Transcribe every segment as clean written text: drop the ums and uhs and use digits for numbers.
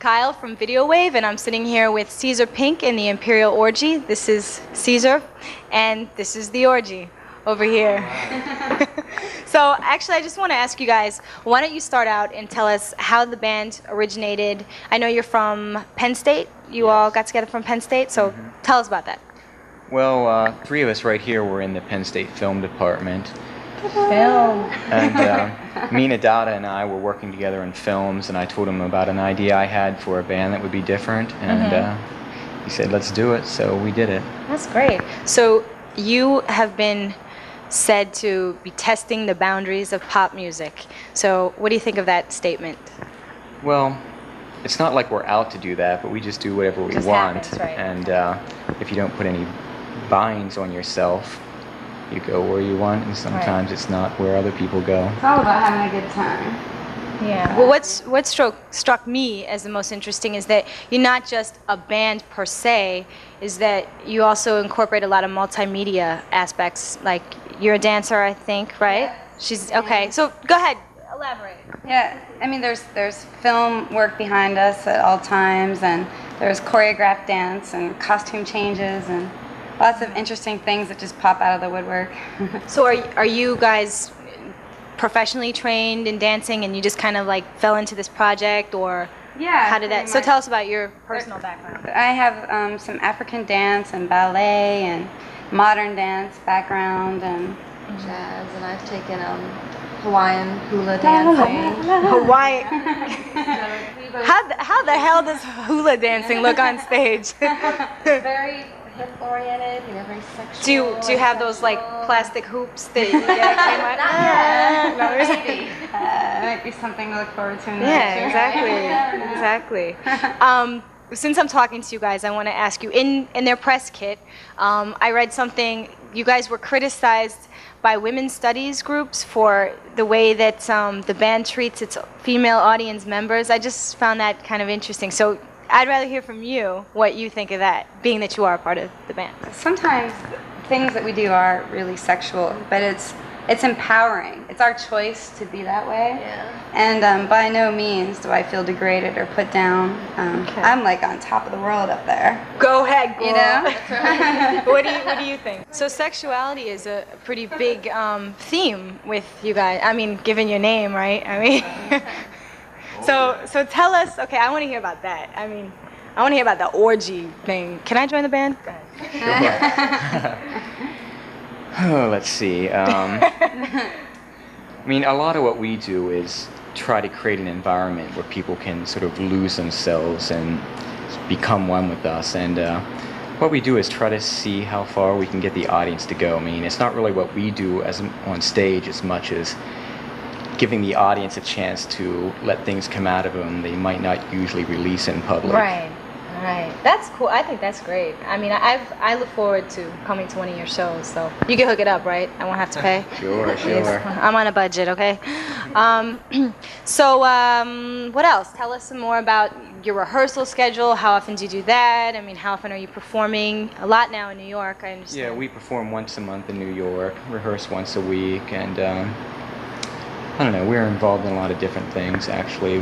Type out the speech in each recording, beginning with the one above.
Kyle from Video Wave, and I'm sitting here with Caesar Pink in the Imperial Orgy. This is Caesar, and this is the orgy over here. So actually, I just want to ask you guys, why don't you start out and tell us how the band originated? I know you're from Penn State. You all got together from Penn State, so tell us about that. Well, three of us right here were in the Penn State film department. Film. And Mina Dada and I were working together in films, and I told him about an idea I had for a band that would be different, and he said, let's do it, so we did it. That's great. So you have been said to be testing the boundaries of pop music. So what do you think of that statement? Well, it's not like we're out to do that, but we just do whatever we want. Happens, right? And if you don't put any binds on yourself, you go where you want, and sometimes it's not where other people go. It's all about having a good time. Yeah. Well, what struck me as the most interesting is that you're not just a band per se, is that you also incorporate a lot of multimedia aspects. Like, you're a dancer, I think, right? Yeah. She's okay. So go ahead, elaborate. Yeah, I mean, there's film work behind us at all times, and there's choreographed dance and costume changes and lots of interesting things that just pop out of the woodwork. So are you guys professionally trained in dancing, and you just kind of like fell into this project, or Yeah. how did that? So tell us about your personal background. I have some African dance and ballet and modern dance background and jazz, and I've taken Hawaiian hula dancing. Hawaii. How the hell does hula dancing look on stage? Very hip oriented, very sexual. Do you have those like plastic hoops that you get? Not yet. Maybe. might be something to look forward to in the Exactly. Since I'm talking to you guys, I want to ask you, in their press kit, I read something, you guys were criticized by women's studies groups for the way that the band treats its female audience members. I just found that kind of interesting. So I'd rather hear from you what you think of that, being that you are a part of the band. Sometimes things that we do are really sexual, but it's empowering. It's our choice to be that way. Yeah. And by no means do I feel degraded or put down. I'm like on top of the world up there. Go ahead, girl. You know? That's right. What do you think? So sexuality is a pretty big theme with you guys. I mean, given your name, right? I mean, so tell us. Okay, I want to hear about that. I mean, I want to hear about the orgy thing. Can I join the band? Go ahead. Oh, let's see. I mean, a lot of what we do is try to create an environment where people can sort of lose themselves and become one with us. And what we do is try to see how far we can get the audience to go. I mean, it's not really what we do on stage as much as giving the audience a chance to let things come out of them they might not usually release in public. Right. That's cool. I think that's great. I mean, I look forward to coming to one of your shows. So you can hook it up, right? I won't have to pay. Sure. I'm on a budget, okay? So what else? Tell us some more about your rehearsal schedule. How often do you do that? I mean, how often are you performing? A lot now in New York, I understand. Yeah, we perform once a month in New York, rehearse once a week, and I don't know, we're involved in a lot of different things, actually.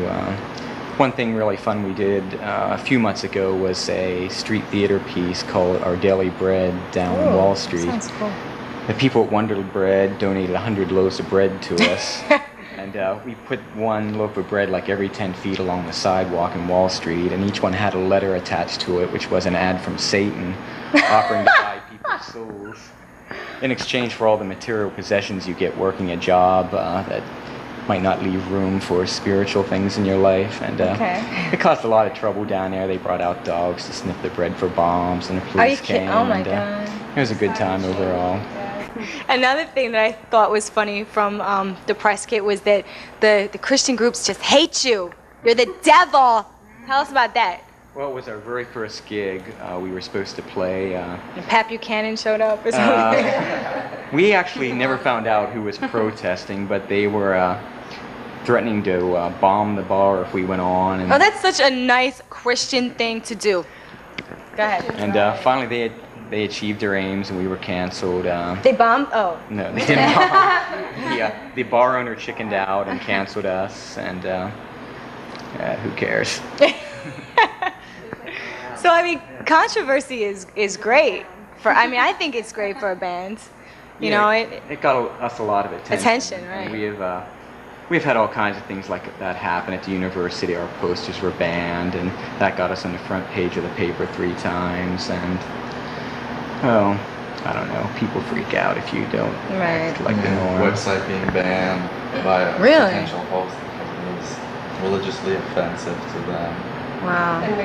One thing really fun we did a few months ago was a street theater piece called Our Daily Bread down on Wall Street. Sounds cool. The people at Wonder Bread donated 100 loaves of bread to us. And we put one loaf of bread like every 10 feet along the sidewalk in Wall Street, and each one had a letter attached to it, which was an ad from Satan offering to buy people's souls in exchange for all the material possessions you get working a job that might not leave room for spiritual things in your life. And it caused a lot of trouble down there. They brought out dogs to sniff the bread for bombs, and the police came. Oh my God. It was a good time overall. Another thing that I thought was funny from the press kit was that the Christian groups just hate you. You're the devil. Tell us about that. Well, it was our very first gig. We were supposed to play. And Pat Buchanan showed up or something. We actually never found out who was protesting, but they were threatening to bomb the bar if we went on. And, oh, that's such a nice Christian thing to do. Go ahead. And finally they achieved their aims, and we were canceled. They bombed? Oh. No, they didn't bomb. The bar owner chickened out and canceled us, and who cares? So I mean, controversy is great for. I mean, I think it's great for a band. You know, it got us a lot of attention. Attention, right? And we've had all kinds of things like that happen at the university. Our posters were banned, and that got us on the front page of the paper 3 times. And well, I don't know. People freak out if you don't act like the norm. Website being banned by a potential host because it was religiously offensive to them. Wow. And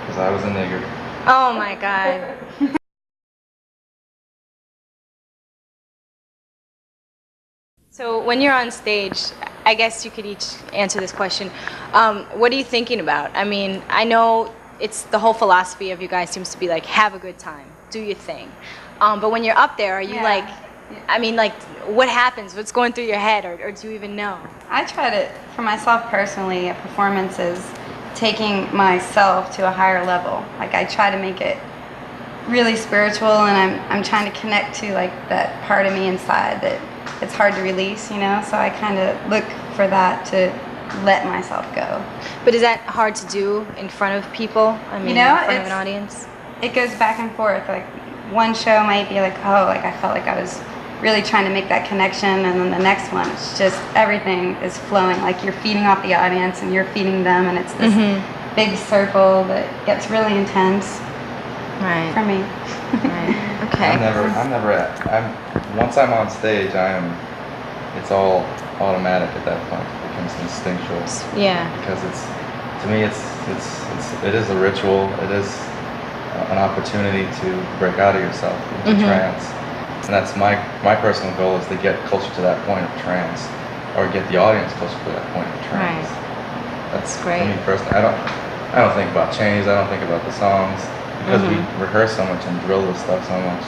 because I was a nigger. Oh my God. So when you're on stage, I guess you could each answer this question. What are you thinking about? I mean, I know it's the whole philosophy of you guys seems to be like, have a good time, do your thing. But when you're up there, are you like, I mean, like, what happens? What's going through your head, or do you even know? I try to, for myself personally, a performance is taking myself to a higher level. Like, I try to make it really spiritual, and I'm trying to connect to like that part of me inside that it's hard to release, you know? So I kind of look for that to let myself go. But is that hard to do in front of people? I mean, you know, in front of an audience? It goes back and forth. Like, one show might be like, oh, like I felt like I was really trying to make that connection, and then the next one, it's just everything is flowing. Like, you're feeding off the audience and you're feeding them, and it's this big circle that gets really intense. Right. For me. Right. Okay. Once I'm on stage, it's all automatic at that point. It becomes instinctual. Yeah. Because to me, it is a ritual. It is an opportunity to break out of yourself into trance. And that's my personal goal, is to get closer to that point of trance, or get the audience closer to that point of trance. Right. That's great. For me personally. I don't think about change. I don't think about the songs, because we rehearse so much and drill this stuff so much.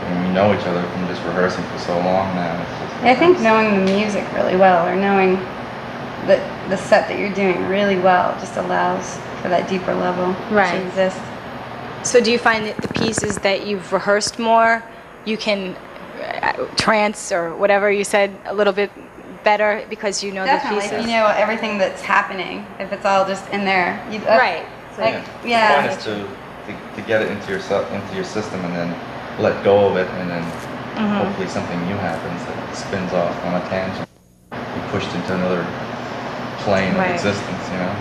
And we know each other from just rehearsing for so long now. I think knowing the music really well, or knowing the set that you're doing really well, just allows for that deeper level to exist. So do you find that the pieces that you've rehearsed more, you can trance or whatever you said a little bit better because you know Definitely, the pieces? you know everything that's happening. If it's all just in there, right. Like, The point is to get it into your system, and then let go of it, and then hopefully something new happens that spins off on a tangent. You're pushed into another plane of existence, you know?